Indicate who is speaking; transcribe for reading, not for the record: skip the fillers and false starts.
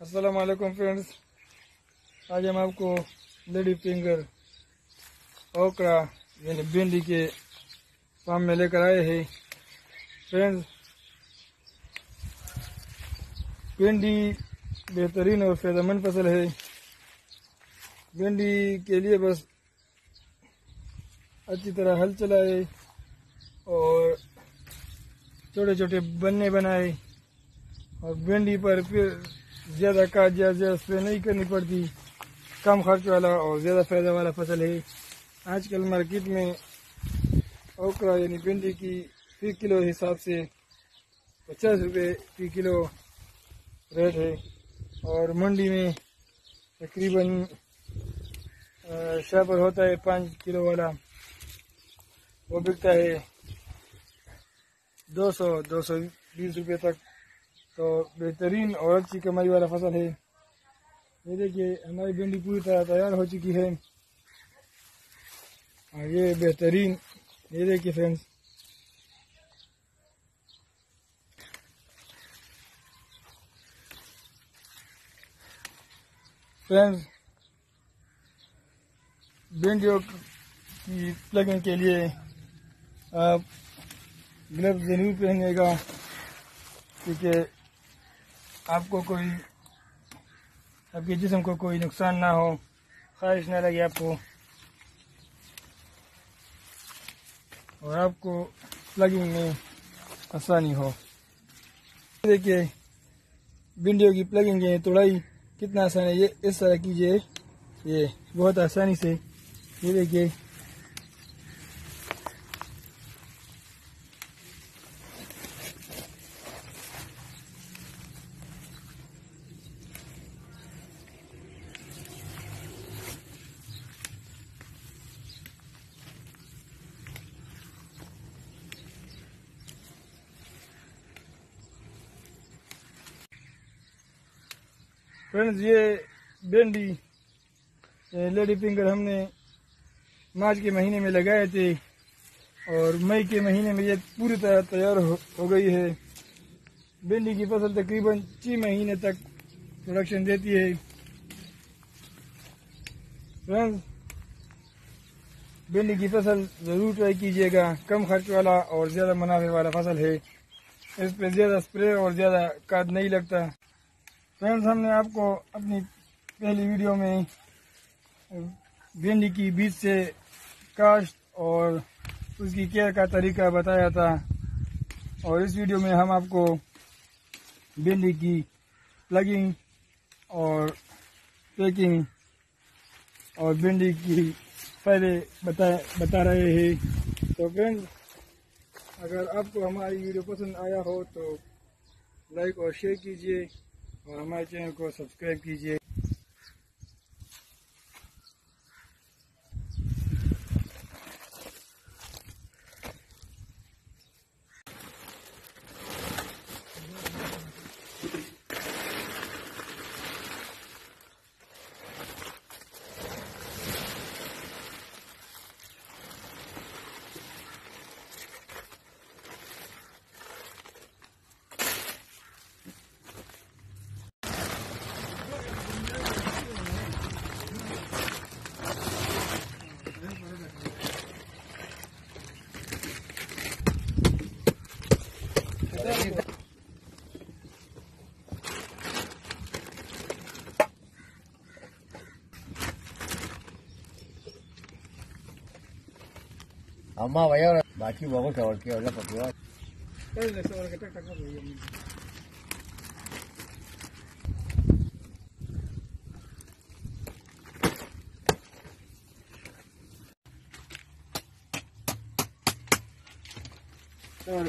Speaker 1: अस्सलाम वालेकुम फ्रेंड्स। आज हम आपको लेडी फिंगर ओकरा यानी भिंडी के फार्म में लेकर आए हैं। फ्रेंड्स, भिंडी बेहतरीन और फायदेमंद फसल है। भिंडी के लिए बस अच्छी तरह हल चलाए और छोटे छोटे बन्ने बनाए और भिंडी पर फिर ज़्यादा खाद ज़्यादा स्प्रे नहीं करनी पड़ती। कम खर्च वाला और ज़्यादा फायदा वाला फसल है। आजकल मार्केट में ओकरा यानी भिंडी की फी किलो हिसाब से 50 रुपये फी किलो रेट है और मंडी में तकरीबन शापर होता है 5 किलो वाला, वो बिकता है 200-220 रुपये तक। तो बेहतरीन और अच्छी कमाई वाला फसल है। ये देखिए हमारी भिंडी पूरी तरह तैयार हो चुकी है और ये बेहतरीन, ये देखिए फ्रेंड्स, भिंडियों की प्लगिंग के लिए आप ग्लव्स जरूर पहनिएगा क्योंकि आपको कोई आपके जिस्म को कोई नुकसान ना हो, ख़ारिश ना लगे आपको और आपको प्लगिंग में आसानी हो। देखिए भिंडियों की प्लगिंग है, तोड़ाई कितना आसान है। ये इस तरह कीजिए, ये बहुत आसानी से, ये देखिए फ्रेंड्स। ये भिंडी लेडी फिंगर हमने मार्च के महीने में लगाए थे और मई के महीने में ये पूरी तरह तैयार हो गई है। भिंडी की फसल तकरीबन 6 महीने तक प्रोडक्शन देती है। फ्रेंड्स, भिंडी की फसल ज़रूर ट्राई कीजिएगा। कम खर्च वाला और ज़्यादा मुनाफे वाला फसल है। इस पे ज़्यादा स्प्रे और ज़्यादा खाद नहीं लगता। फ्रेंड्स, हमने आपको अपनी पहली वीडियो में भिंडी की बीज से काश्त और उसकी केयर का तरीका बताया था और इस वीडियो में हम आपको भिंडी की प्लगिंग और पैकिंग और भिंडी की फायदे बता रहे हैं। तो फ्रेंड्स, अगर आपको हमारी वीडियो पसंद आया हो तो लाइक और शेयर कीजिए और हमारे चैनल को सब्सक्राइब कीजिए।
Speaker 2: अम्मा भैया बाकी वो छोड़ के वाला पकड़ा
Speaker 1: और